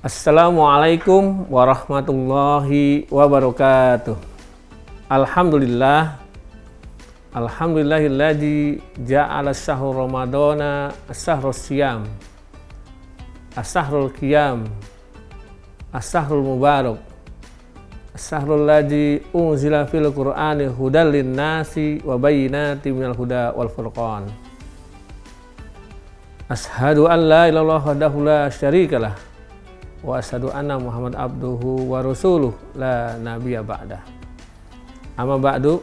Assalamualaikum warahmatullahi wabarakatuh. Alhamdulillah. Alhamdulillahilladzi ja'ala syahrul ramadana as-syahrus siyam, as-syahrul qiyam, as-syahrul mubarak, as-syahrul ladzi unzila fil qur'ani hudal linnasi wa bayyinatin minal huda wal furqan. Ashhadu an la ilaha illallah wahdahu la syarikalah wa asyhadu anna Muhammad abduhu wa rasuluh la nabiyya ba'dah. Amma ba'du,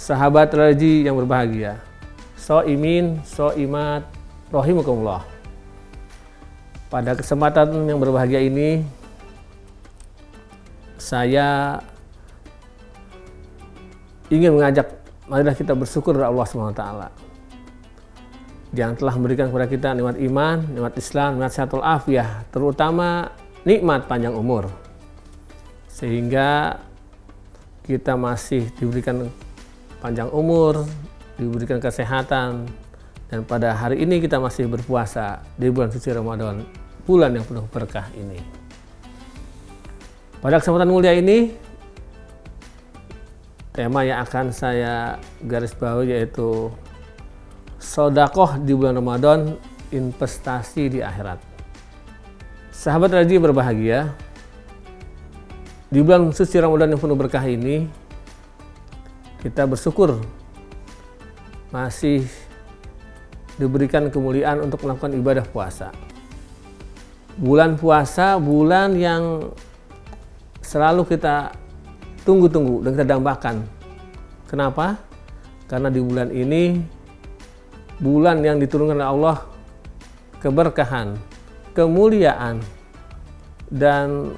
sahabat raji yang berbahagia, shaimin, shaimat, rahimakumullah. Pada kesempatan yang berbahagia ini, saya ingin mengajak marilah kita bersyukur kepada Allah SWT yang telah memberikan kepada kita nikmat iman, nikmat Islam, nikmat sehatul afiyah, terutama nikmat panjang umur. Sehingga kita masih diberikan panjang umur, diberikan kesehatan, dan pada hari ini kita masih berpuasa di bulan suci Ramadan, bulan yang penuh berkah ini. Pada kesempatan mulia ini, tema yang akan saya garis bawahi yaitu sedekah di bulan Ramadan, investasi di akhirat. Sahabat raji berbahagia, di bulan suci Ramadan yang penuh berkah ini, kita bersyukur masih diberikan kemuliaan untuk melakukan ibadah puasa. Bulan puasa, bulan yang selalu kita tunggu-tunggu dan kita dambakan. Kenapa? Karena di bulan ini, bulan yang diturunkan oleh Allah keberkahan, kemuliaan, dan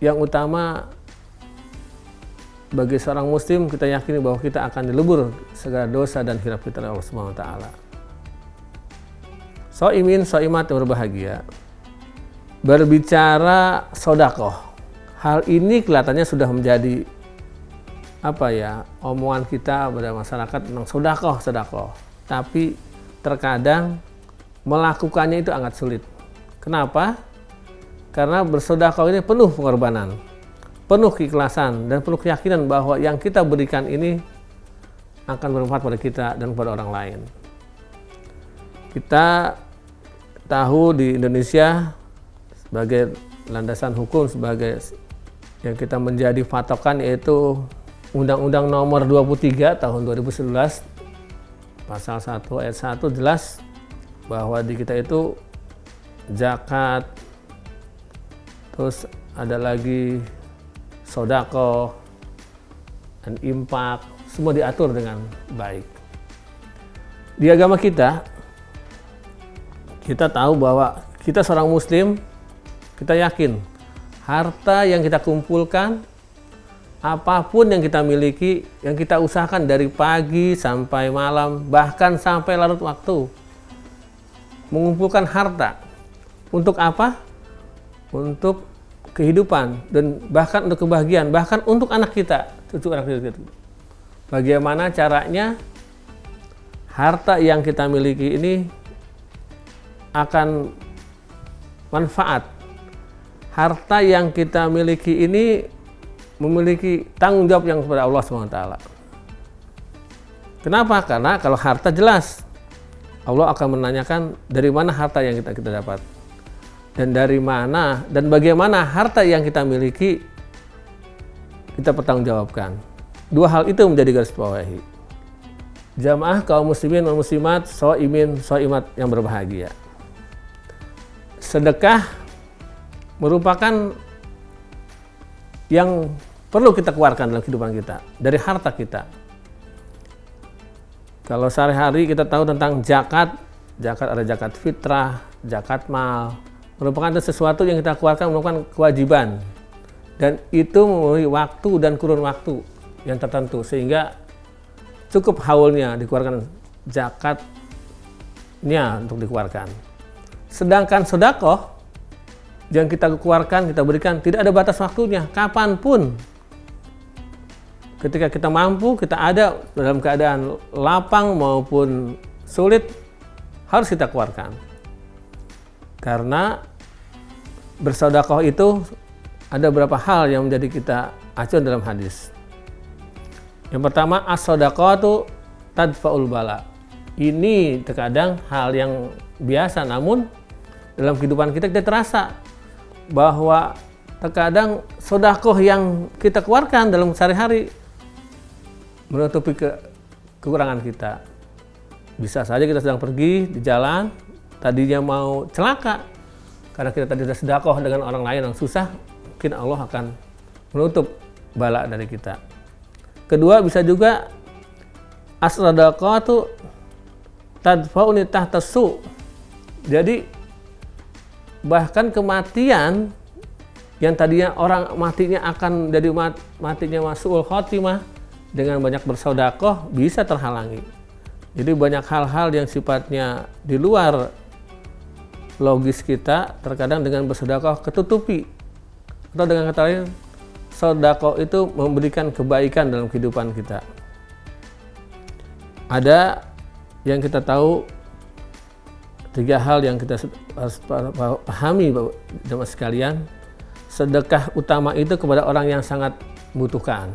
yang utama bagi seorang muslim, kita yakini bahwa kita akan dilebur segala dosa dan hilaf kita oleh Allah Subhanahu wa taala. Shaimin, shaimat yang berbahagia, berbicara sedekah, hal ini kelihatannya sudah menjadi omongan kita pada masyarakat tentang sedekah. Tapi terkadang melakukannya itu sangat sulit. Kenapa? Karena bersedekah ini penuh pengorbanan, penuh keikhlasan, dan penuh keyakinan bahwa yang kita berikan ini akan bermanfaat pada kita dan pada orang lain. Kita tahu di Indonesia sebagai landasan hukum, sebagai yang kita menjadi patokan yaitu Undang-Undang Nomor 23 Tahun 2011 Pasal 1 ayat 1 jelas bahwa di kita itu zakat, terus ada lagi sedekah dan infak, semua diatur dengan baik. Di agama kita tahu bahwa kita seorang muslim, kita yakin harta yang kita kumpulkan, apapun yang kita miliki, yang kita usahakan dari pagi sampai malam, bahkan sampai larut waktu, mengumpulkan harta. Untuk apa? Untuk kehidupan dan bahkan untuk kebahagiaan, bahkan untuk anak kita, cucu anak kita. Bagaimana caranya harta yang kita miliki ini akan manfaat? Harta yang kita miliki ini memiliki tanggung jawab yang kepada Allah SWT. Kenapa? Karena kalau harta jelas, Allah akan menanyakan dari mana harta yang kita dapat, dan dari mana dan bagaimana harta yang kita miliki kita pertanggungjawabkan. Dua hal itu menjadi garis bawahi. Jamaah kaum muslimin dan muslimat, shaimin, shaimat yang berbahagia. Sedekah merupakan yang perlu kita keluarkan dalam kehidupan kita, dari harta kita. Kalau sehari-hari kita tahu tentang zakat ada zakat fitrah, zakat mal, merupakan sesuatu yang kita keluarkan, merupakan kewajiban. Dan itu memenuhi waktu dan kurun waktu yang tertentu, sehingga cukup haulnya dikeluarkan zakatnya untuk dikeluarkan. Sedangkan sedekah yang kita keluarkan, kita berikan, tidak ada batas waktunya, kapanpun. Ketika kita mampu, kita ada dalam keadaan lapang maupun sulit, harus kita keluarkan. Karena bersedekah itu ada beberapa hal yang menjadi kita acuan dalam hadis. Yang pertama, as-shadaqatu tadfa'ul bala. Ini terkadang hal yang biasa, namun dalam kehidupan kita terasa bahwa terkadang sedekah yang kita keluarkan dalam sehari-hari menutupi kekurangan kita. Bisa saja kita sedang pergi di jalan, tadinya mau celaka, karena kita tadi sudah sedekah dengan orang lain yang susah, mungkin Allah akan menutup bala dari kita. Kedua, bisa juga as-shadaqatu tadfa'uni tahtasu. Jadi bahkan kematian yang tadinya orang matinya akan jadi matinya masu'ul khotimah, dengan banyak bersedekah bisa terhalangi. Jadi banyak hal-hal yang sifatnya di luar logis kita terkadang dengan bersedekah ketutupi. Atau dengan kata lain, sedekah itu memberikan kebaikan dalam kehidupan kita. Ada yang kita tahu, 3 hal yang kita harus pahami jemaah sekalian. Sedekah utama itu kepada orang yang sangat membutuhkan,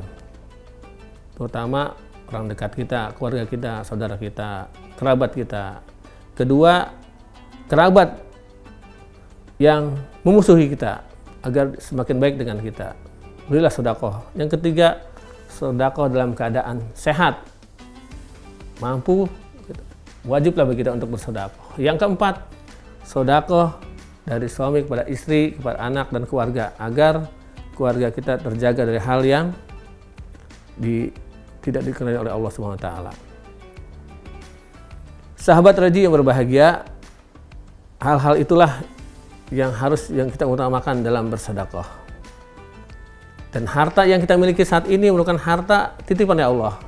terutama orang dekat kita, keluarga kita, saudara kita, kerabat kita. Kedua, kerabat yang memusuhi kita agar semakin baik dengan kita, berilah sedekah. Yang ketiga, sedekah dalam keadaan sehat, mampu, wajiblah bagi kita untuk bersedekah. Yang keempat, sedekah dari suami kepada istri, kepada anak dan keluarga, agar keluarga kita terjaga dari hal yang tidak dikenai oleh Allah SWT. Sahabat Raji yang berbahagia, hal-hal itulah yang kita utamakan dalam bersedekah. Dan harta yang kita miliki saat ini merupakan harta titipan dari Allah.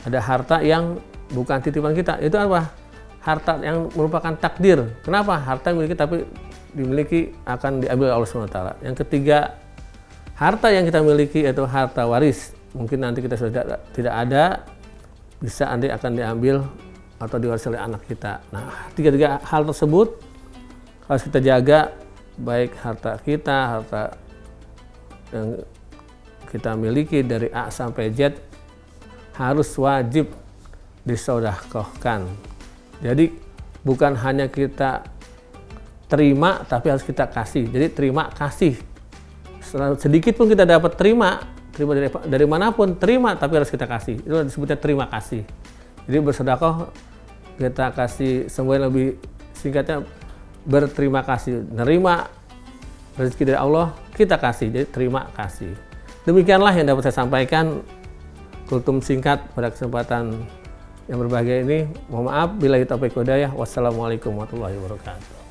Ada harta yang bukan titipan kita, itu apa? Harta yang merupakan takdir. Kenapa? Harta yang dimiliki tapi dimiliki akan diambil oleh Allah SWT. Yang ketiga, harta yang kita miliki yaitu harta waris. Mungkin nanti kita sudah tidak ada, bisa nanti akan diambil atau diwarisi oleh anak kita. Nah, tiga hal tersebut harus kita jaga, baik harta kita, harta yang kita miliki dari A sampai Z harus wajib disedekahkan. Jadi bukan hanya kita terima, tapi harus kita kasih. Jadi terima kasih. Sedikit pun kita dapat terima dari manapun, terima tapi harus kita kasih. Itu disebutnya terima kasih. Jadi bersedekah kita kasih, semuanya lebih singkatnya berterima kasih. Nerima rezeki dari Allah, kita kasih. Jadi terima kasih. Demikianlah yang dapat saya sampaikan kultum singkat pada kesempatan yang berbahagia ini. Mohon maaf bila kita taufiq hidayah. Wassalamualaikum warahmatullahi wabarakatuh.